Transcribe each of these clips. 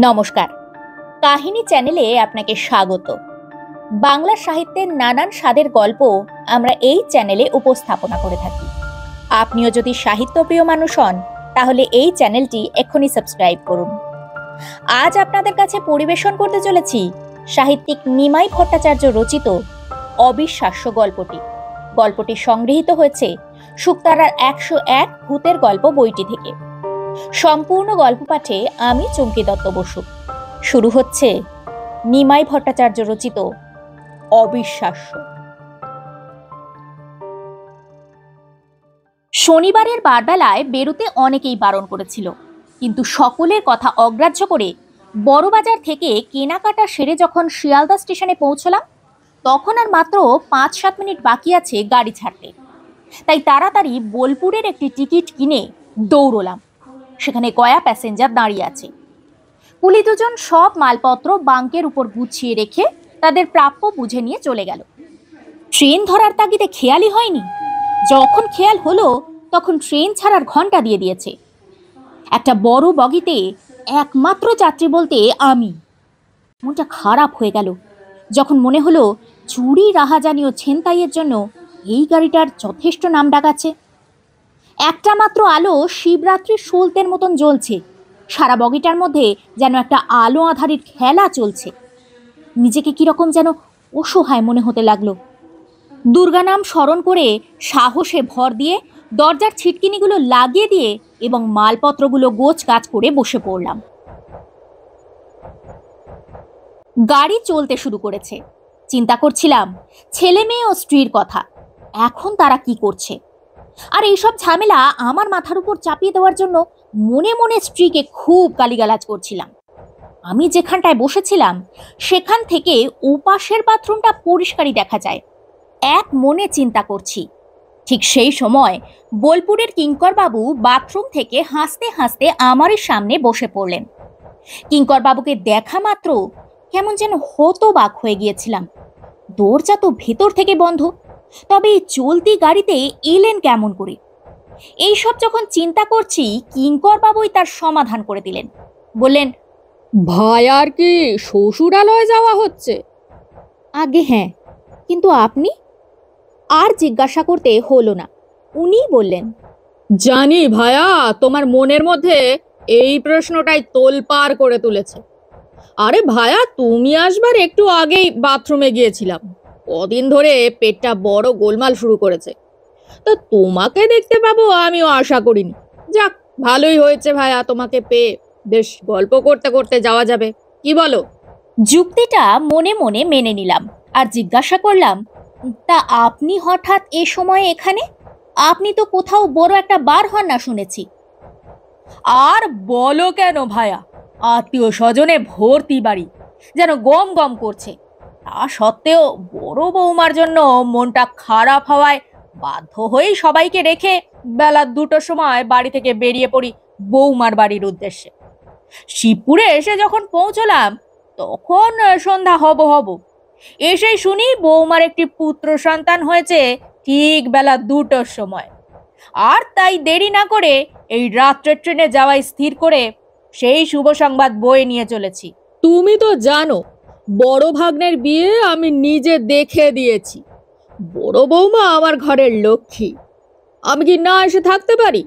নমস্কার। কাহিনী চ্যানেলে আপনাকে স্বাগত। বাংলা সাহিত্যের নানান স্বাদের গল্প আমরা এই চ্যানেলে উপস্থাপনা করে থাকি। আপনিও যদি সাহিত্যপ্রিয় মানুষ হন তাহলে এই চ্যানেলটি এক্ষুনি সাবস্ক্রাইব করুন। আজ আপনাদের কাছে পরিবেশন করতে চলেছি সাহিত্যিক নিমাই ভট্টাচার্য রচিত অবিশ্বাস্য গল্পটি। গল্পটি সংগৃহীত হয়েছে শুকতারার ১০১ ভূতের গল্প বইটি থেকে। সম্পূর্ণ গল্প পাঠে আমি চুমকি দত্ত বসু। শুরু হচ্ছে নিমাই ভট্টাচার্য রচিত অবিশ্বাস্য। শনিবারের বারবেলায় বেরোতে অনেকেই বারণ করেছিল, কিন্তু সকলের কথা অগ্রাহ্য করে বড়বাজার থেকে কেনাকাটা সেরে যখন শিয়ালদা স্টেশনে পৌঁছলাম তখন আর মাত্র ৫-৭ মিনিট বাকি আছে গাড়ি ছাড়তে। তাই তাড়াতাড়ি বোলপুরের একটি টিকিট কিনে দৌড়লাম। সেখানে কয়া প্যাসেঞ্জার দাঁড়িয়ে আছে। কুলি দুজন সব মালপত্র বাঙ্কের উপর গুছিয়ে রেখে তাদের প্রাপ্য বুঝে নিয়ে চলে গেল। ট্রেন ধরার তাগিদে খেয়ালই হয়নি। যখন খেয়াল হলো তখন ট্রেন ছাড়ার ঘন্টা দিয়ে দিয়েছে। একটা বড় বগিতে একমাত্র যাত্রী বলতে আমি। মনটা খারাপ হয়ে গেল যখন মনে হলো চুরি রাহাজানি ও ছিনতাইয়ের জন্য এই গাড়িটার যথেষ্ট নাম ডাকাচ্ছে। একটা মাত্র আলো শিবরাত্রির সলতের মতন জ্বলছে। সারা বগিটার মধ্যে যেন একটা আলো আধারির খেলা চলছে। নিজেকে কিরকম যেন অসহায় মনে হতে লাগলো। দুর্গা নাম স্মরণ করে সাহসে ভর দিয়ে দরজার ছিটকিনিগুলো লাগিয়ে দিয়ে এবং মালপত্রগুলো গোছ গাছ করে বসে পড়লাম। গাড়ি চলতে শুরু করেছে। চিন্তা করছিলাম ছেলে মেয়ে ও স্ত্রীর কথা। এখন তারা কি করছে? আর এইসব ঝামেলা আমার মাথার উপর চাপিয়ে দেওয়ার জন্য মনে মনে স্ত্রীকে খুব গালিগালাজ করছিলাম। আমি যেখানটায় বসেছিলাম সেখান থেকে ওপাশের বাথরুমটা পরিষ্কারই দেখা যায়। এক মনে চিন্তা করছি। ঠিক সেই সময় বোলপুরের কিঙ্করবাবু বাথরুম থেকে হাসতে হাসতে আমারই সামনে বসে পড়লেন। কিঙ্করবাবুকে দেখা মাত্র কেমন যেন হতবাক হয়ে গিয়েছিলাম। দরজা তো ভেতর থেকে বন্ধ, তবে এই চলতি গাড়িতে এলেন কেমন করে? এইসব যখন চিন্তা করছি কিঙ্করবাবুই তার সমাধান করে দিলেন। বললেন, ভাইয়ার কি শ্বশুরালয়ে যাওয়া হচ্ছে? আগে হ্যাঁ, কিন্তু আপনি? আর জিজ্ঞাসা করতে হলো না, উনিই বললেন, জানি ভাইয়া তোমার মনের মধ্যে এই প্রশ্নটাই তোলপাড় করে তুলেছে। আরে ভাইয়া, তুমি আসবার একটু আগেই বাথরুমে গিয়েছিলাম। কদিন ধরে পেটটা বড় গোলমাল শুরু করেছে। তো তোমাকে দেখতে পাবো আমিও আশা করিনি। যাক, ভালোই হয়েছে ভাইয়া তোমাকে পেয়ে। বেশ গল্প করতে করতে যাওয়া যাবে, কি বলো? যুক্তিটা মনে মনে মেনে নিলাম আর জিজ্ঞাসা করলাম, তা আপনি হঠাৎ এ সময়ে এখানে? আপনি তো কোথাও বড় একটা বার হন না শুনেছি। আর বলো কেন ভাইয়া, আত্মীয় স্বজনে ভর্তি বাড়ি, যেন গম গম করছে। তা সত্ত্বেও বড় বৌমার জন্য মনটা খারাপ হওয়ায় বাধ্য হয়েই সবাইকে রেখে বেলা 2টোর সময় বাড়ি থেকে বেরিয়ে পড়ি বৌমার বাড়ির উদ্দেশ্যে। শিবপুরে এসে যখন পৌঁছলাম তখন সন্ধ্যা হব হব। এসেই শুনি বৌমার একটি পুত্র সন্তান হয়েছে ঠিক বেলা 2টোর সময়। আর তাই দেরি না করে এই রাত্রের ট্রেনে যাওয়াই স্থির করে সেই শুভ সংবাদ বয়ে নিয়ে চলেছি। তুমি তো জানো বড় ভাগ্নের বিয়ে আমি নিজে দেখে দিয়েছি। বড় বৌমা আমার ঘরের লক্ষ্মী, আমি কি না এসে থাকতে পারি?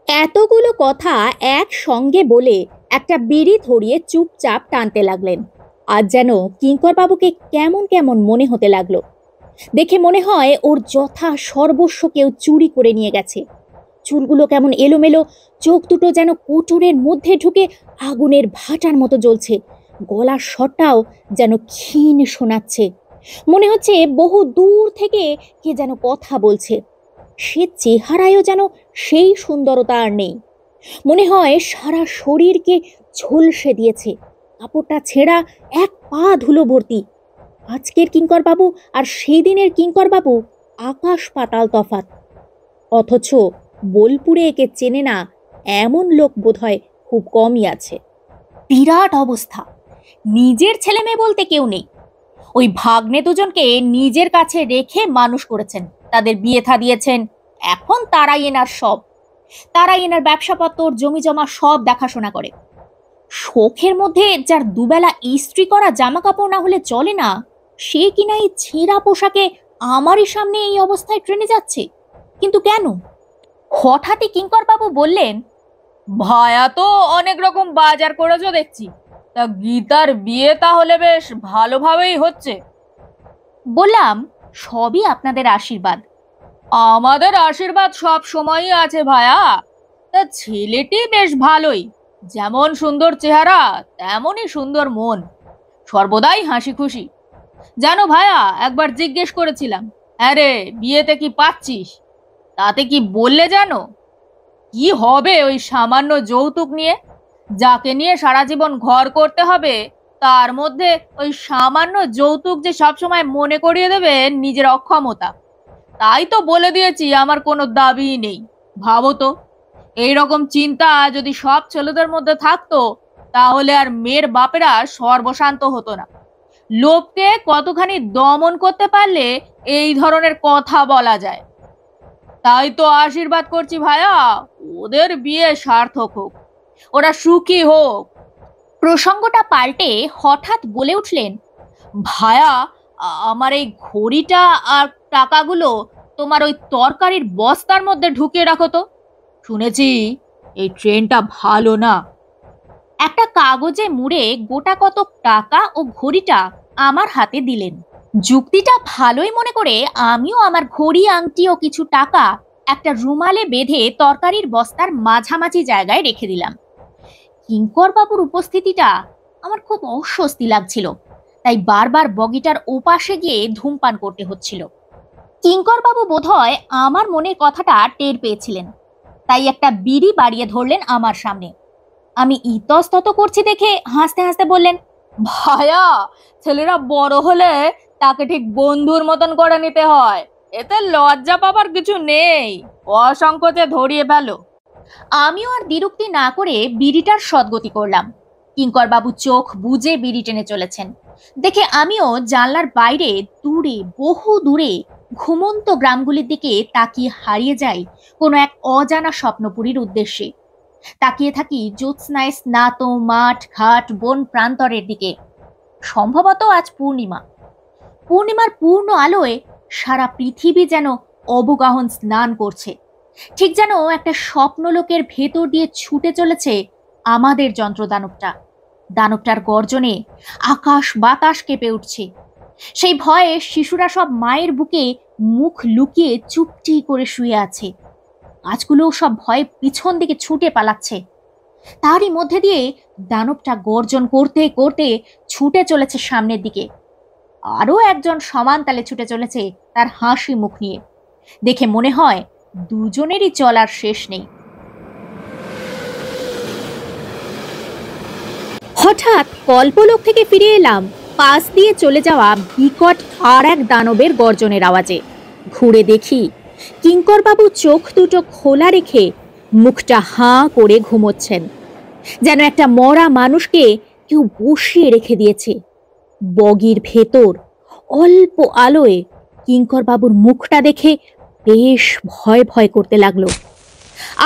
এতগুলো কথা একসঙ্গে বলে একটা বিড়ি ধরিয়ে চুপচাপ টানতে লাগলেন। আজ যেন কিঙ্করবাবুকে কেমন কেমন মনে হতে লাগলো। দেখে মনে হয় ওর যথা সর্বস্ব কেউ চুরি করে নিয়ে গেছে। চুলগুলো কেমন এলোমেলো, চোখ দুটো যেন কোটরের মধ্যে ঢুকে আগুনের ভাটার মতো জ্বলছে। গলার স্বরটাও যেন ক্ষীণ শোনাচ্ছে। মনে হচ্ছে বহু দূর থেকে কে যেন কথা বলছে। সে চেহারায়ও যেন সেই সুন্দরতা আর নেই। মনে হয় সারা শরীরকে ঝলসে দিয়েছে। কাপড়টা ছেঁড়া, এক পা ধুলো ভর্তি। আজকের কিঙ্করবাবু আর সেই দিনের কিঙ্করবাবু আকাশ পাতাল তফাৎ। অথচ বোলপুরে একে চেনে না এমন লোক বোধহয় খুব কমই আছে। বিরাট অবস্থা। নিজের ছেলে মেয়ে বলতে কেউ নেই। ওই ভাগ্নে দুজনকে নিজের কাছে রেখে মানুষ করেছেন, তাদের বিয়ে থা দিয়েছেন। এখন তারাই এনার সব। তারাই এনার ব্যবসাপত্র, জমি জমা সব দেখাশোনা করে। শোকের মধ্যে যার দুবেলা ইস্ত্রি করা জামা কাপড় না হলে চলে না, সে কিনা এই ছেঁড়া পোশাকে আমারই সামনে এই অবস্থায় ট্রেনে যাচ্ছে। কিন্তু কেন? হঠাৎই কিঙ্কর বাবু বললেন, ভায়া তো অনেক রকম বাজার করেছো দেখছি, তা গীতার বিয়ে তাহলে বেশ ভালোভাবেই হচ্ছে। বললাম, সবই আপনাদের আশীর্বাদ। আমাদের আশীর্বাদ সব সময়ই আছে ভায়া। তা ছেলেটি বেশ ভালোই, যেমন সুন্দর চেহারা তেমনই সুন্দর মন, সর্বদাই হাসি খুশি। জানো ভায়া, একবার জিজ্ঞেস করেছিলাম, আরে বিয়েতে কি পাচ্ছিস? তাতে কি বললে জানো? কি হবে ওই সামান্য যৌতুক নিয়ে? যাকে নিয়ে সারা জীবন ঘর করতে হবে, তার মধ্যে ওই সামান্য যৌতুক যে সবসময় মনে করিয়ে দেবে নিজের অক্ষমতা। তাই তো বলে দিয়েছি আমার কোনো দাবি নেই। ভাবো তো, এইরকম চিন্তা যদি সব ছেলেদের মধ্যে থাকতো, তাহলে আর মেয়ের বাপেরা সর্বশান্ত হতো না। লোককে কতখানি দমন করতে পারলে এই ধরনের কথা বলা যায়। তাই তো আশীর্বাদ করছি ভায়া, ওদের বিয়ে সার্থক হোক, ওরা সুখী হোক। প্রসঙ্গটা পাল্টে হঠাৎ বলে উঠলেন, ভায়া, আমার এই ঘড়িটা আর টাকাগুলো তোমার ওই তরকারির বস্তার মধ্যে ঢুকিয়ে রাখো তো। শুনেছি এই ট্রেনটা ভালো না। একটা কাগজে মুড়ে গোটা কতক টাকা ও ঘড়িটা আমার হাতে দিলেন। যুক্তিটা ভালোই মনে করে আমিও আমার ঘড়ি, আংটি ও কিছু টাকা একটা রুমালে বেঁধে তরকারির বস্তার মাঝামাঝি জায়গায় রেখে দিলাম। কিঙ্কর বাবুর উপস্থিতিটা আমার খুব অস্বস্তি লাগছিল, তাই বারবার বগিটার ওপাশে গিয়ে ধূমপান করতে হচ্ছিল। কিঙ্কর বাবু বোধহয় আমার মনের কথাটা টের পেয়েছিলেন, তাই একটা বিড়ি বাড়িয়ে ধরলেন আমার সামনে। আমি ইতস্তত করছি দেখে হাসতে হাসতে বললেন, ভায়া, ছেলেরা বড় হলে তাকে ঠিক বন্ধুর মতন করে নিতে হয়, এতে লজ্জা পাবার কিছু নেই। অসংকোচে ধরিয়ে ফেলো। আমিও আর দ্বিরুক্তি না করে বিড়িটার সদ্গতি করলাম। কিঙ্কর বাবু চোখ বুজে বিড়ি টেনে চলেছেন দেখে আমিও জানলার বাইরে দূরে, বহু দূরে ঘুমন্ত গ্রামগুলির দিকে তাকিয়ে হারিয়ে যাই কোনো এক অজানা স্বপ্নপুরীর উদ্দেশ্যে। তাকিয়ে থাকি জ্যোৎস্নায় স্নাত মাঠ ঘাট বন প্রান্তরের দিকে। সম্ভবত আজ পূর্ণিমা। পূর্ণিমার পূর্ণ আলোয় সারা পৃথিবী যেন অবগাহন স্নান করছে। ঠিক যেন একটা স্বপ্নলোকের ভেতর দিয়ে ছুটে চলেছে আমাদের যন্ত্রদানবটা। দানবটার গর্জনে আকাশ বাতাস কেঁপে উঠছে। সেই ভয়ে শিশুরা সব মায়ের বুকে মুখ লুকিয়ে চুপটি করে শুয়ে আছে। গাছগুলোও সব ভয়ে পিছন দিকে ছুটে পালাচ্ছে। তারই মধ্যে দিয়ে দানবটা গর্জন করতে করতে ছুটে চলেছে সামনের দিকে। আরো একজন সমান তালে ছুটে চলেছে তার হাসি মুখ নিয়ে। দেখে মনে হয় দুজনেরই চলার শেষ নেই। হঠাৎ কল্পলোক থেকে ফিরে এলাম পাশ দিয়ে চলে যাওয়া বিকট আর এক দানবের গর্জনের আওয়াজে। ঘুরে দেখি কিঙ্করবাবু চোখ দুটো খোলা রেখে মুখটা হাঁ করে ঘুমোচ্ছেন, যেন একটা মরা মানুষকে কেউ বসিয়ে রেখে দিয়েছে। বগির ভেতর অল্প আলোয় কিঙ্করবাবুর মুখটা দেখে বেশ ভয় ভয় করতে লাগলো।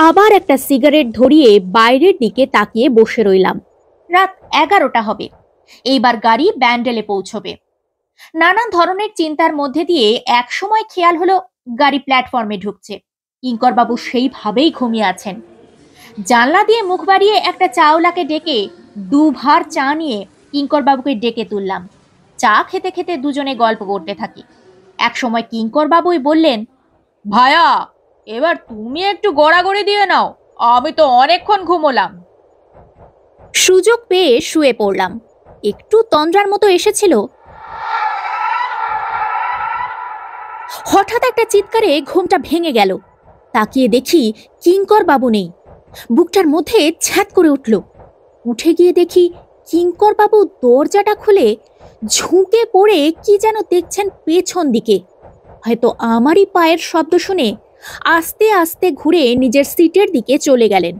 আবার একটা সিগারেট ধরিয়ে বাইরের দিকে তাকিয়ে বসে রইলাম। রাত 11টা হবে। এইবার গাড়ি ব্যান্ডেলে পৌঁছবে। নানান ধরনের চিন্তার মধ্যে দিয়ে এক সময় খেয়াল হলো গাড়ি প্ল্যাটফর্মে ঢুকছে। কিঙ্করবাবু সেইভাবেই ঘুমিয়ে আছেন। জানলা দিয়ে মুখ বাড়িয়ে একটা চাওলাকে ডেকে দুভার চা নিয়ে কিঙ্করবাবুকে ডেকে তুললাম। চা খেতে খেতে দুজনে গল্প করতে থাকি। এক সময় কিঙ্করবাবুই বললেন, ভায়া, এবার তুমি একটু গড়াগড়ি দিয়ে নাও, আমি তো অনেকক্ষণ ঘুমোলাম। সুযোগ পেয়ে শুয়ে পড়লাম। একটু তন্দ্রার মতো এসেছিল। হঠাৎ একটা চিৎকারে ঘুমটা ভেঙে গেল। তাকিয়ে দেখি কিঙ্করবাবু নেই। বুকটার মধ্যে ছ্যাঁত করে উঠল। উঠে গিয়ে দেখি কিঙ্করবাবু দরজাটা খুলে ঝুঁকে পড়ে কি যেন দেখছেন পেছন দিকে। হয়তো আমারই পায়ের শব্দ শুনে আস্তে আস্তে ঘুরে নিজের সিটের দিকে চলে গেলেন।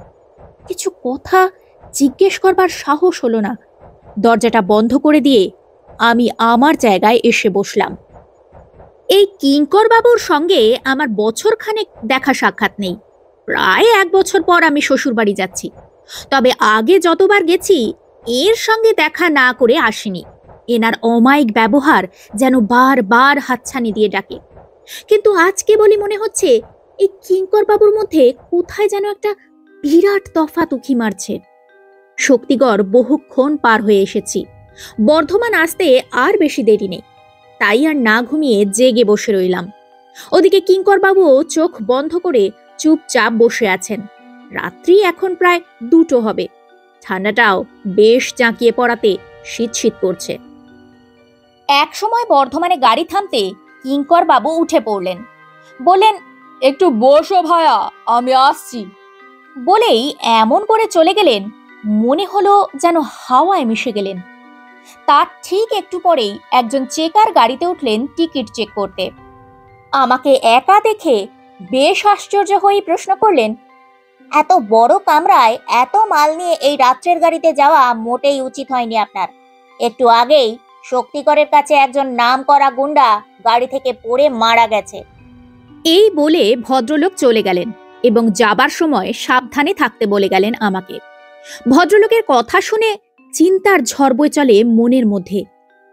কিছু কথা জিজ্ঞেস করবার সাহস হলো না। দরজাটা বন্ধ করে দিয়ে আমি আমার জায়গায় এসে বসলাম। এই কিঙ্করবাবুর সঙ্গে আমার বছরখানেক দেখা সাক্ষাৎ নেই। প্রায় 1 বছর পর আমি শ্বশুরবাড়ি যাচ্ছি। তবে আগে যতবার গেছি এর সঙ্গে দেখা না করে আসিনি। এনার অমায়িক ব্যবহার যেন বারবার হাতছানি দিয়ে ডাকে। কিন্তু আজকে বলি মনে হচ্ছে এই কিঙ্কর বাবুর মধ্যে কোথায় যেন একটা বিরাট তফাৎ উঁকি মারছে। শক্তিগড় বহুক্ষণ পার হয়ে এসেছি, বর্ধমান আসতে আর বেশি দেরি নেই। তাই আর না ঘুমিয়ে জেগে বসে রইলাম। ওদিকে কিঙ্কর বাবু চোখ বন্ধ করে চুপচাপ বসে আছেন। রাত্রি এখন প্রায় 2টো হবে। ঠান্ডাটাও বেশ জাঁকিয়ে পড়াতে শীত শীত করছে। এক সময় বর্ধমানে গাড়ি থামতে কিঙ্কর বাবু উঠে পড়লেন। বললেন, একটু বসো ভায়া, আমি আসছি। বলেই এমন করে চলে গেলেন, মনে হলো যেন হাওয়ায় মিশে গেলেন। তার ঠিক একটু পরেই একজন চেকার গাড়িতে উঠলেন টিকিট চেক করতে। আমাকে একা দেখে বেশ আশ্চর্য হয়ে প্রশ্ন করলেন, এত বড় কামরায় এত মাল নিয়ে এই রাত্রের গাড়িতে যাওয়া মোটেই উচিত হয়নি আপনার। একটু আগেই শক্তিগড়ের কাছে একজন নামকরা গুন্ডা গাড়ি থেকে পড়ে মারা গেছে। এই বলে ভদ্রলোক চলে গেলেন এবং যাবার সময় সাবধানে থাকতে বলে গেলেন আমাকে। ভদ্রলোকের কথা শুনে চিন্তার ঝড় বয়ে চলে মনের মধ্যে।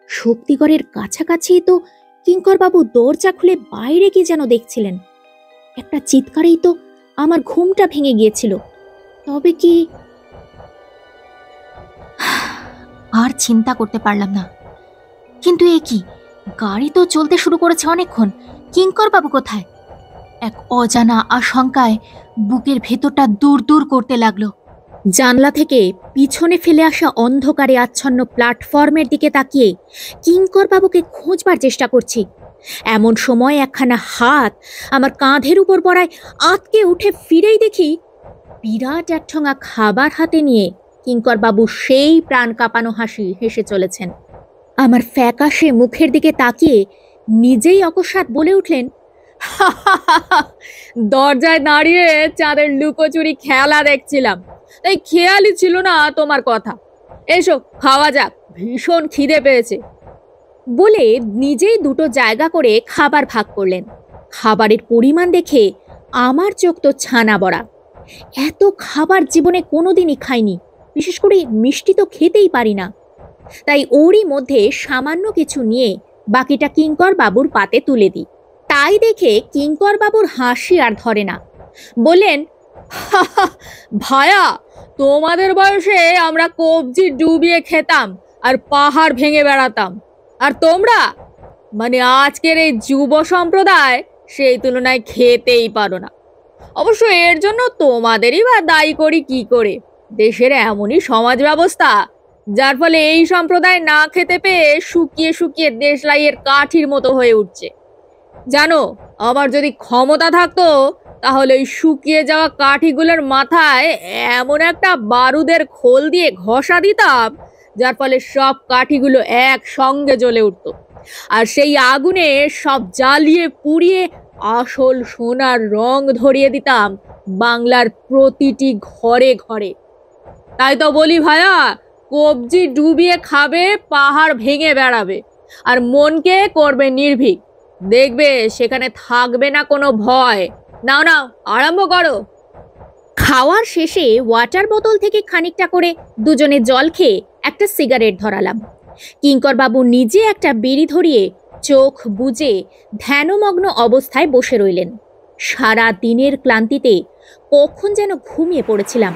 শক্তিগড়ের কাছাকাছি তো কিঙ্করবাবু দরজা খুলে বাইরে কি যেন দেখছিলেন। একটা চিৎকারেই তো আমার ঘুমটা ভেঙে গিয়েছিল। তবে কি আর চিন্তা করতে পারলাম না। কিন্তু এ কি, গাড়ি তো চলতে শুরু করেছে অনেকক্ষণ, কিঙ্করবাবু কোথায়? এক অজানা আশঙ্কায় বুকের ভেতরটা দূর দূর করতে লাগলো। জানলা থেকে পিছনে ফেলে আসা অন্ধকারে আচ্ছন্ন প্ল্যাটফর্মের দিকে তাকিয়ে কিঙ্করবাবুকে খোঁজবার চেষ্টা করছি। এমন সময় একখানা হাত আমার কাঁধের উপর পড়ায় আঁতকে উঠে ফিরেই দেখি বিরাট একঠোঙা খাবার হাতে নিয়ে কিঙ্করবাবু সেই প্রাণ কাঁপানো হাসি হেসে চলেছেন। আমার ফ্যাকাশে মুখের দিকে তাকিয়ে নিজেই অকস্মাৎ বলে উঠলেন, দরজায় দাঁড়িয়ে চাঁদের লুকোচুরি খেলা দেখছিলাম, তাই খেয়ালই ছিল না তোমার কথা। এসো খাওয়া যাক, ভীষণ খিদে পেয়েছে। বলে নিজেই 2টো জায়গা করে খাবার ভাগ করলেন। খাবারের পরিমাণ দেখে আমার চোখ তো ছানা বড়া। এত খাবার জীবনে কোনোদিনই খাইনি, বিশেষ করে মিষ্টি তো খেতেই পারি না। তাই ওরই মধ্যে সামান্য কিছু নিয়ে বাকিটা কিঙ্কর বাবুর পাতে তুলে দিই। তাই দেখে কিঙ্কর বাবুর হাসি আর ধরে না। বললেন, ভায়া, তোমাদের বয়সে আমরা কবজি ডুবিয়ে খেতাম আর পাহাড় ভেঙে বেড়াতাম, আর তোমরা মানে আজকের এই যুব সম্প্রদায় সেই তুলনায় খেতেই পারো না। অবশ্য এর জন্য তোমাদেরই বা দায়ী করি কি করে? দেশের এমনই সমাজ ব্যবস্থা, যার ফলে এই সম্প্রদায় না খেতে পেয়ে শুকিয়ে শুকিয়ে দেশলাইয়ের কাঠির মতো হয়ে উঠছে। জানো, আমার যদি ক্ষমতা থাকতো তাহলে ওই শুকিয়ে যাওয়া কাঠিগুলোর মাথায় এমন একটা বারুদের খোল দিয়ে ঘষা দিতাম, যার ফলে সব কাঠিগুলো একসঙ্গে জ্বলে উঠতো, আর সেই আগুনে সব জ্বালিয়ে পুড়িয়ে আসল সোনার রং ধরিয়ে দিতাম বাংলার প্রতিটি ঘরে ঘরে। তাই তো বলি ভায়া, কবজি ডুবিয়ে খাবে, পাহাড় ভেঙে বেড়াবে, আর মনকে করবে নির্ভীক। দেখবে সেখানে থাকবে না কোনো ভয়। নাও নাও, আরম্ভ করো। খাওয়ার শেষে ওয়াটার বোতল থেকে খানিকটা করে দুজনে জল খেয়ে একটা সিগারেট ধরালাম। কিঙ্করবাবু নিজে একটা বিড়ি ধরিয়ে চোখ বুজে ধ্যানমগ্ন অবস্থায় বসে রইলেন। সারা দিনের ক্লান্তিতে কখন যেন ঘুমিয়ে পড়েছিলাম।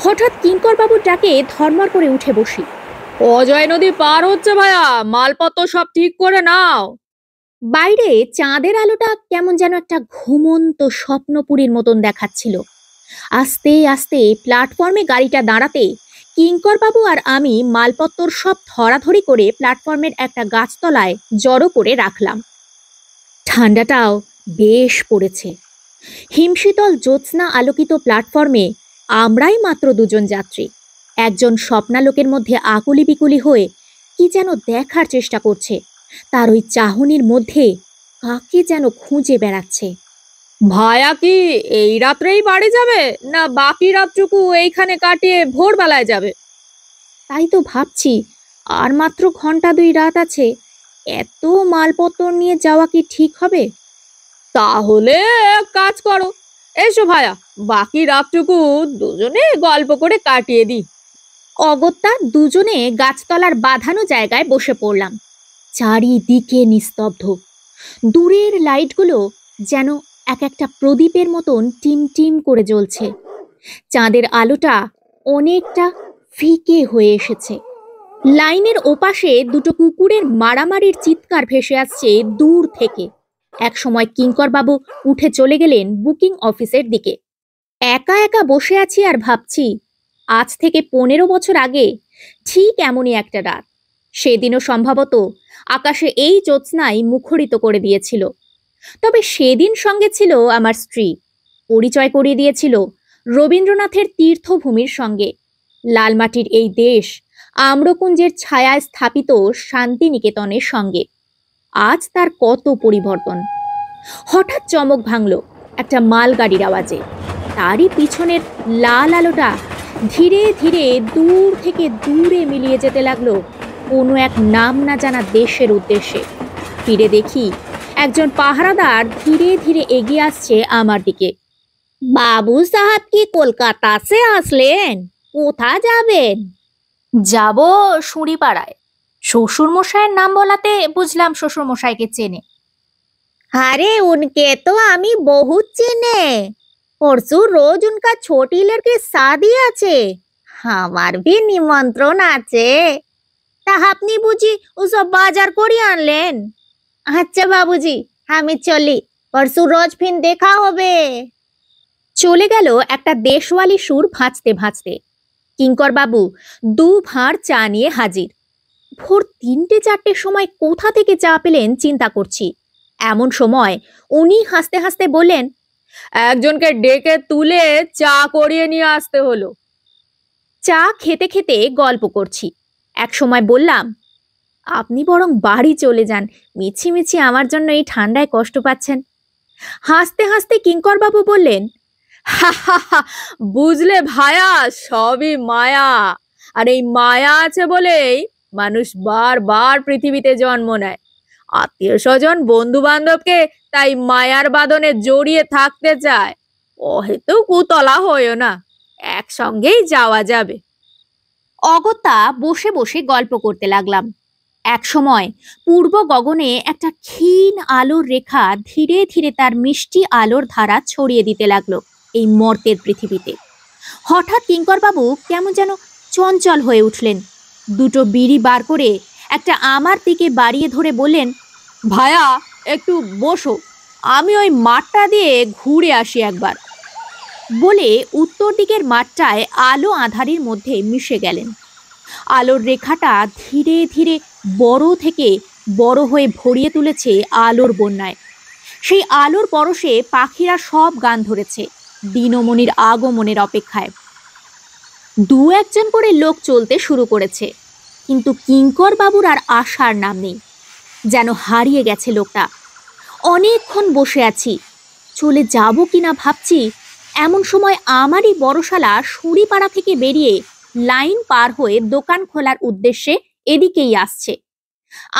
হঠাৎ কিঙ্করবাবুর ডাকে ধর্মর করে উঠে বসি। অজয় নদী পার হচ্ছে ভায়া, মালপত্র সব ঠিক করে নাও। বাইরে চাঁদের আলোটা কেমন যেন একটা ঘুমন্ত স্বপ্নপুরীর মতন দেখাচ্ছিল। আস্তে আস্তে প্ল্যাটফর্মে গাড়িটা দাঁড়াতে কিঙ্করবাবু আর আমি মালপত্তর সব ধরাধরি করে প্ল্যাটফর্মের একটা গাছতলায় জড়ো করে রাখলাম। ঠান্ডাটাও বেশ পড়েছে। হিমশীতল জ্যোৎস্না আলোকিত প্ল্যাটফর্মে আমরাই মাত্র 2জন যাত্রী। একজন স্বপ্নালোকের মধ্যে আকুলি বিকুলি হয়ে কি যেন দেখার চেষ্টা করছে। তার ওই চাহনির মধ্যে কাকে যেন খুঁজে বেড়াচ্ছে। ভায়া কি এই রাত্রেই বাড়ি যাবে, না বাকি রাতটুকু এইখানে কাটিয়ে ভোরবেলায় যাবে? তাই তো ভাবছি, আর মাত্র ঘন্টা 2 রাত আছে। এত মালপত্র নিয়ে যাওয়া কি ঠিক হবে? তাহলে এক কাজ করো, এসো ভায়া, বাকি রাতটুকু দুজনে গল্প করে কাটিয়ে দিই। অগত্যা দুজনে গাছতলার বাঁধানো জায়গায় বসে পড়লাম। চারিদিকে নিস্তব্ধ। দূরের লাইটগুলো যেন এক একটা প্রদীপের মতন টিম টিম করে জ্বলছে। চাঁদের আলোটা অনেকটা ফিকে হয়ে এসেছে। লাইনের ওপাশে দুটো কুকুরের মারামারির চিৎকার ভেসে আসছে দূর থেকে। একসময় কিঙ্কর বাবু উঠে চলে গেলেন বুকিং অফিসের দিকে। একা একা বসে আছি আর ভাবছি, আজ থেকে 15 বছর আগে ঠিক এমনই একটা রাত। সেদিনও সম্ভবত আকাশে এই জ্যোৎস্নাই মুখরিত করে দিয়েছিল। তবে সেদিন সঙ্গে ছিল আমার স্ত্রী। পরিচয় করিয়ে দিয়েছিল রবীন্দ্রনাথের তীর্থভূমির সঙ্গে, লালমাটির এই দেশ, আম্রকুঞ্জের ছায়ায় স্থাপিত শান্তিনিকেতনের সঙ্গে। আজ তার কত পরিবর্তন! হঠাৎ চমক ভাঙল একটা মালগাড়ির আওয়াজে। তারই পিছনের লাল আলোটা ধীরে ধীরে দূর থেকে দূরে মিলিয়ে যেতে লাগলো কোনো এক নাম না জানা দেশের উদ্দেশ্যে। ফিরে দেখি একজন পাহারাদার ধীরে ধীরে এগিয়ে আসছে আমার দিকে। বাবু সাহেব কি কলকাতা সে আসলেন? কোথা যাবেন? যাব সুরিপাড়ায়। শ্বশুর মশাইয়ের নাম বলাতে বুঝলাম শ্বশুর মশাইকে চেনে। अरे उनके तो आमी बहुत चिने। परसों रोज उनका छोटी लड़की शादी आछे। हमार भी निमंत्रण आछे। ता आपनी बुझी ओसब बाजार करिए आनलेन? अच्छा बाबूजी, आमी चली। परसों रोज फिर देखा होबे। চলে গেল একটা দেশওয়ালি সুর ভাঁজতে ভাঁজতে। কিঙ্কর বাবু দু ভাঁড় চা নিয়ে হাজির। ভোর 3টে-4টের সময় কোথা থেকে চা পেলেন চিন্তা করছি। এমন সময় উনি হাসতে হাসতে বললেন, একজনকে ডেকে তুলে চা করিয়ে নিয়ে আসতে হলো। চা খেতে খেতে গল্প করছি। এক সময় বললাম, আপনি বরং বাড়ি চলে যান, মিছি মিছি আমার জন্য এই ঠান্ডায় কষ্ট পাচ্ছেন। হাসতে হাসতে কিঙ্কর বাবু বললেন, হা হা হা, বুঝলে ভায়া, সবই মায়া। আর এই মায়া আছে বলেই মানুষ বারবার পৃথিবীতে জন্ম নেয়। আত্মীয় স্বজন বন্ধু বান্ধবকে তাই মায়ার বাঁধনে জড়িয়ে থাকতে চায়। অহেতুক উতলা হইও না, একসঙ্গেই যাওয়া যাবে। অগত্যা বসে বসে গল্প করতে লাগলাম। এক সময় পূর্ব গগনে একটা ক্ষীণ আলোর রেখা ধীরে ধীরে তার মিষ্টি আলোর ধারা ছড়িয়ে দিতে লাগলো এই মর্তের পৃথিবীতে। হঠাৎ কিঙ্করবাবু কেমন যেন চঞ্চল হয়ে উঠলেন। দুটো বিড়ি বার করে একটা আমার দিকে বাড়িয়ে ধরে বললেন, ভায়া, একটু বসো, আমি ওই মাঠটা দিয়ে ঘুরে আসি একবার। বলে উত্তর দিকের মাঠটায় আলো আঁধারির মধ্যে মিশে গেলেন। আলোর রেখাটা ধীরে ধীরে বড় থেকে বড় হয়ে ভরিয়ে তুলেছে আলোর বন্যায়। সেই আলোর পরশে পাখিরা সব গান ধরেছে দিনমণির আগমনের অপেক্ষায়। দু একজন করে লোক চলতে শুরু করেছে, কিন্তু কিঙ্কর বাবুর আর আসার নাম নেই। যেন হারিয়ে গেছে লোকটা। অনেকক্ষণ বসে আছি, চলে যাব কিনা ভাবছি। এমন সময় আমারই বড়শালা সুরিপাড়া থেকে বেরিয়ে লাইন পার হয়ে দোকান খোলার উদ্দেশ্যে এদিকেই আসছে।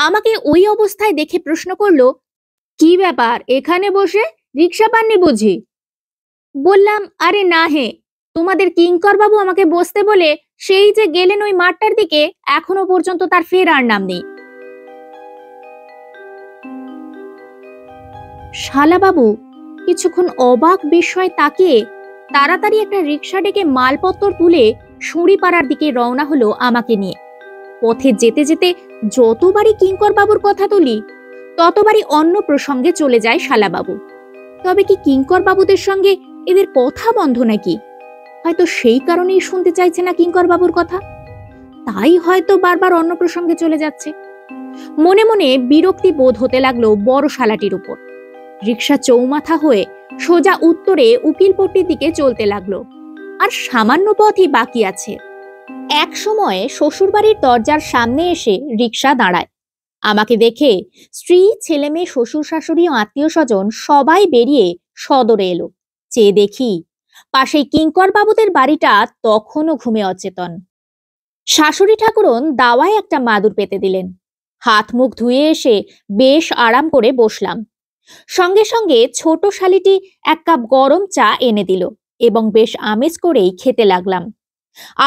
আমাকে ওই অবস্থায় দেখে প্রশ্ন করলো, কি ব্যাপার, এখানে বসে রিক্সা পাননি বুঝি? বললাম, আরে না হে, তোমাদের কিঙ্কর বাবু আমাকে বসতে বলে সেই যে গেলেন ওই মাঠটার দিকে, এখনো পর্যন্ত তার ফেরার নাম নেই। শালাবাবু কিছুক্ষণ অবাক বিস্ময় তাকিয়ে তাড়াতাড়ি একটা রিক্সা ডেকে মালপত্তর তুলে সুরিপাড়ার দিকে রওনা হলো আমাকে নিয়ে। পথে যেতে যেতে যতবারই কিঙ্কর বাবুর কথা তুলি, ততবারই অন্য প্রসঙ্গে চলে যায় শালাবাবু। তবে কি কিঙ্কর বাবুদের সঙ্গে এদের কথা বন্ধ নাকি? হয়তো সেই কারণেই শুনতে চাইছে না কিঙ্কর বাবুর কথা, তাই হয়তো বারবার অন্য প্রসঙ্গে চলে যাচ্ছে। মনে মনে বিরক্তি বোধ হতে লাগলো বড় শালাটির উপর। রিক্সা চৌমাথা হয়ে সোজা উত্তরে উকিলপট্টির দিকে চলতে লাগলো। আর সামান্য পথই বাকি আছে। এক সময়ে শ্বশুরবাড়ির দরজার সামনে এসে রিক্সা দাঁড়ায়। আমাকে দেখে স্ত্রী, ছেলে মেয়ে, শ্বশুর শাশুড়ি ও আত্মীয় স্বজন সবাই বেরিয়ে সদরে এলো। চেয়ে দেখি পাশেই কিঙ্কর বাবুদের বাড়িটা তখনও ঘুমে অচেতন। শাশুড়ি ঠাকুরন দাওয়ায় একটা মাদুর পেতে দিলেন। হাত মুখ ধুয়ে এসে বেশ আরাম করে বসলাম। সঙ্গে সঙ্গে ছোট শালিটি এক কাপ গরম চা এনে দিল এবং বেশ আমেজ করেই খেতে লাগলাম।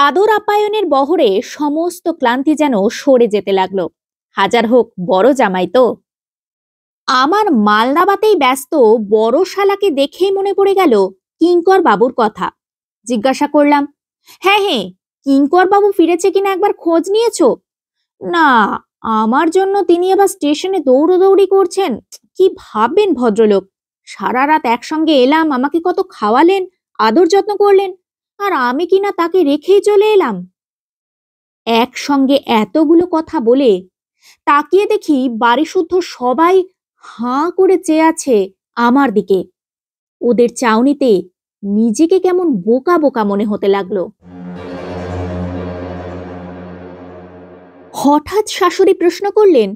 আদর আপ্যায়নের বহরে সমস্ত ক্লান্তি যেন সরে যেতে লাগলো। হাজার হোক বড় জামাই তো। আমার মালদাবাতেই ব্যস্ত বড় শালাকে দেখেই মনে পড়ে গেল কিঙ্কর বাবুর কথা। জিজ্ঞাসা করলাম, হ্যাঁ হ্যাঁ, কিঙ্কর বাবু ফিরেছে কিনা একবার খোঁজ নিয়েছো? না, আমার জন্য তিনি আবার স্টেশনে দৌড়দৌড়ি করছেন। কি ভাববেন ভদ্রলোক, সারা রাত একসঙ্গে এলাম, আমাকে কত খাওয়ালেন, আদর যত্ন করলেন, আর আমি কিনা তাকে রেখেই চলে এলাম। একসঙ্গে এতগুলো কথা বলে তাকিয়ে দেখি বাড়ি শুদ্ধ সবাই হাঁ করে চেয়ে আছে আমার দিকে। ওদের চাউনিতে নিজেকে কেমন বোকা বোকা মনে হতে লাগলো। হঠাৎ শাশুড়ি প্রশ্ন করলেন,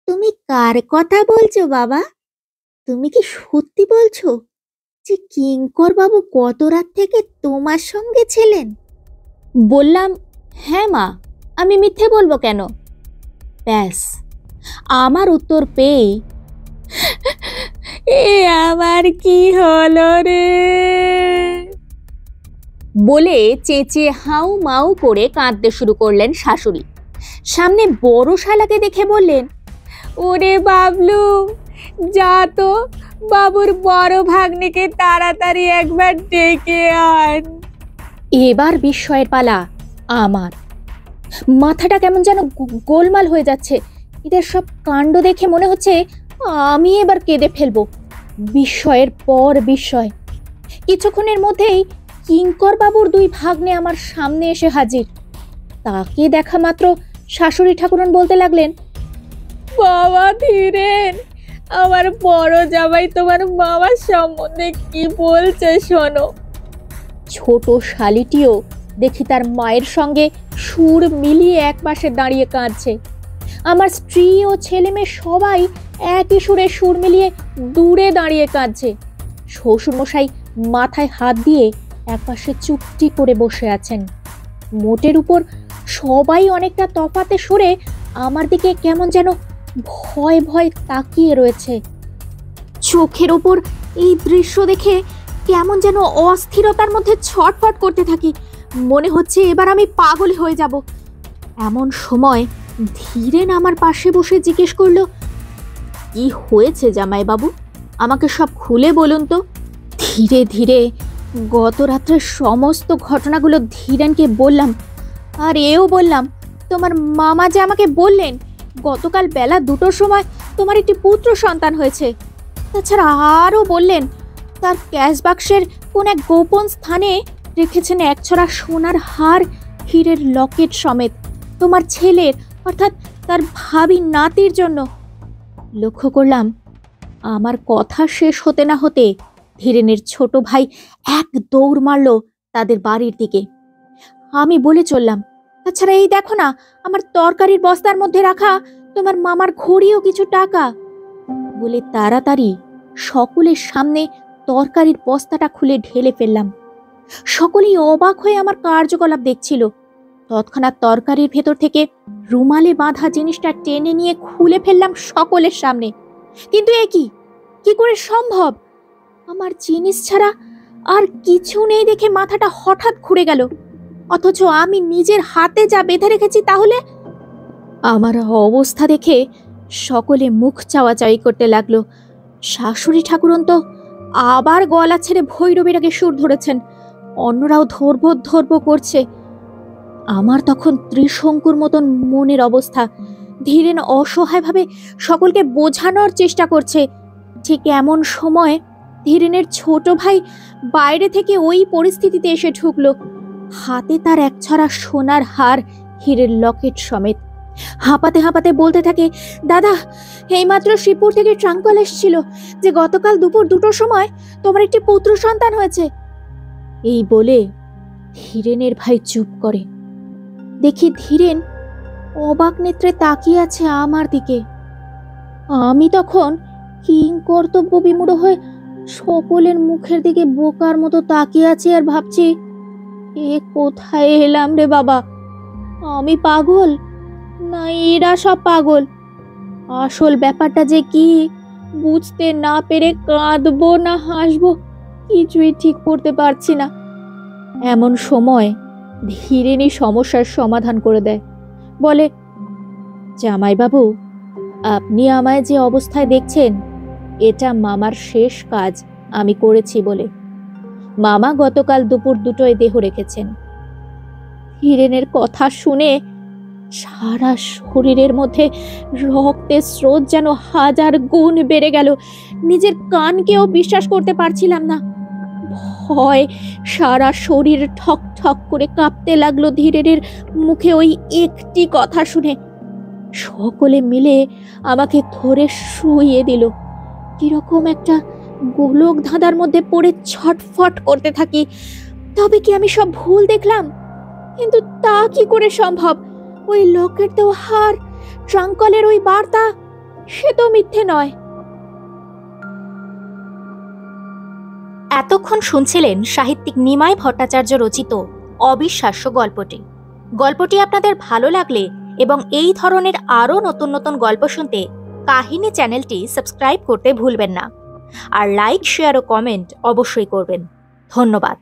তুমি কার কথা বলছো বাবা? তুমি কি সত্যি বলছো যে কিঙ্কর বাবু গত রাত থেকে তোমার সঙ্গে ছিলেন? বললাম, হ্যাঁ মা, আমি মিথ্যে বলবো কেন? ব্যাস, আমার উত্তর পেয়ে এ আমার কি হলো রে বলে চেঁচিয়ে হাউ মাউ করে কাঁদতে শুরু করলেন শাশুড়ি। সামনে বড় শালাকে দেখে বললেন, ওরে বাবলু, যা তো বাবুর বড় ভাগ্নিকে তাড়াতাড়ি একবার ডেকে আন। এবার বিস্ময়ের পালা আমার। মাথাটা কেমন যেন গোলমাল হয়ে যাচ্ছে। এদের সব কাণ্ড দেখে মনে হচ্ছে আমি এবার কেঁদে ফেলবো। বিস্ময়ের পর বিস্ময়। কিছুক্ষণের মধ্যেই কিঙ্কর বাবুর দুই ভাগ্নে আমার সামনে এসে হাজির। তাকে দেখা মাত্র শাশুড়ি ঠাকুরন বলতে লাগলেন, বাবা ধীরেন, আমার বড় জামাই তোমার মামার সম্বন্ধে কি বলছে শোনো। ছোট শালিটিও দেখি তার মায়ের সঙ্গে সুর মিলিয়ে এক পাশে দাঁড়িয়ে কাঁদছে। আমার স্ত্রী ও ছেলে মেয়ে সবাই একই সুরে সুর মিলিয়ে দূরে দাঁড়িয়ে কাঁদছে। শ্বশুরমশাই মাথায় হাত দিয়ে একপাশে চুপটি করে বসে আছেন। মোটের উপর সবাই অনেকটা তফাতে সরে আমার দিকে কেমন যেন ভয় ভয় তাকিয়ে রয়েছে। চোখের ওপর এই দৃশ্য দেখে কেমন যেন অস্থিরতার মধ্যে ছটফট করতে থাকি। মনে হচ্ছে এবার আমি পাগল হয়ে যাব। এমন সময় ধীরেন আমার পাশে বসে জিজ্ঞেস করলো, কি হয়েছে জামাই বাবু, আমাকে সব খুলে বলুন তো। ধীরে ধীরে গত রাত্রের সমস্ত ঘটনাগুলো ধীরেনকে বললাম, আর এও বললাম তোমার মামা যে আমাকে বললেন গতকাল বেলা 2টোর সময় তোমার একটি পুত্র সন্তান হয়েছে। তাছাড়া আরও বললেন তার ক্যাশ বাক্সের কোন এক গোপন স্থানে রেখেছেন একছড়া সোনার হার, হীরের লকেট সমেত, তোমার ছেলের অর্থাৎ তার ভাবি নাতির জন্য। লক্ষ্য করলাম আমার কথা শেষ হতে না হতে ধীরেনের ছোট ভাই এক দৌড় মারল তাদের বাড়ির দিকে। আমি বলে চললাম, তাছাড়া এই দেখো না, আমার তরকারির বস্তার মধ্যে রাখা তোমার মামার ঘড়ি ও কিছু টাকা। বলে তাড়াতাড়ি সকলের সামনে তরকারির বস্তাটা খুলে ঢেলে ফেললাম। সকলেই অবাক হয়ে আমার কার্যকলাপ দেখছিল। তৎক্ষণাৎ তরকারির ভেতর থেকে রুমালে বাঁধা জিনিসটা টেনে নিয়ে খুলে ফেললাম সকলের সামনে। কিন্তু এ কি করে সম্ভব? আমার জিনিস ছাড়া আর কিছু নেই দেখে মাথাটা হঠাৎ ঘুরে গেল। অথচ আমি নিজের হাতে যা বেঁধে রেখেছি, তাহলে আমার অবস্থা দেখে সকলে মুখ চাওয়াচাওয়ি করতে লাগলো। শাশুড়ি ঠাকুরন তো আবার গলা ছেড়ে ভৈরবের আগে সুর ধরেছেন, অন্যরাও ধর্ব ধর্ব করছে। আমার তখন ত্রিশঙ্কুর মতন মনের অবস্থা। ধীরেন অসহায়ভাবে সকলকে বোঝানোর চেষ্টা করছে। ঠিক এমন সময় ধীরেনের ছোট ভাই বাইরে থেকে ওই পরিস্থিতিতে এসে ঢুকলো। হাতে তার একছড়া সোনার হার, হীরের লকেট সমেত। হাঁপাতে হাঁপাতে বলতে থাকে, দাদা, এইমাত্র শ্রীপুর থেকে ট্রাঙ্ক কল এসেছিল যে গতকাল দুপুর 2টোর সময় তোমার একটি পুত্র সন্তান হয়েছে। এই বলে ধীরেনের ভাই চুপ করে। দেখি ধীরেন অবাক নেত্রে তাকিয়ে আছে আমার দিকে। আমি তখন কিংকর্তব্য বিমূঢ় হয়ে সকলের মুখের দিকে বোকার মতো তাকিয়ে আছি আর ভাবছি, এ কোথায় এলাম রে বাবা? আমি পাগল না এরা সব পাগল? আসল ব্যাপারটা যে কি বুঝতে না পেরে কাঁদবো না হাসবো কিছুই ঠিক করতে পারছি না। এমন সময় ধীরেনি সমস্যার সমাধান করে দেয়। বলে, জামাইবাবু, আপনি আমায় যে অবস্থায় দেখছেন এটা মামার শেষ কাজ আমি করেছি বলে। মামা গতকাল দুপুর 2টোয় দেহ রেখেছেন। হিরেনের কথা শুনে সারা শরীরের মধ্যে রক্তের স্রোত যেন 1000 গুণ বেড়ে গেল। নিজের কানকেও বিশ্বাস করতে পারছিলাম না। ভয় সারা শরীর ঠক ঠক করে কাঁপতে লাগলো ধীরেনের মুখে ওই একটি কথা শুনে। সকলে মিলে আমাকে ধরে শুইয়ে দিল। কিরকম একটা গোলক ধাঁধার মধ্যে পড়ে ছটফট করতে থাকি। তবে কি আমি সব ভুল দেখলাম? কিন্তু তা কি করে সম্ভব? ওই লকেট দেওয়া হার, ট্রাঙ্কলের ওই বার্তা, সে তো মিথ্যে নয়। এতক্ষণ শুনছিলেন সাহিত্যিক নিমাই ভট্টাচার্য রচিত অবিশ্বাস্য গল্পটি। গল্পটি আপনাদের ভালো লাগলে এবং এই ধরনের আরও নতুন নতুন গল্প শুনতে কাহিনী চ্যানেলটি সাবস্ক্রাইব করতে ভুলবেন না। আর লাইক, শেয়ার ও কমেন্ট অবশ্যই করবেন। ধন্যবাদ।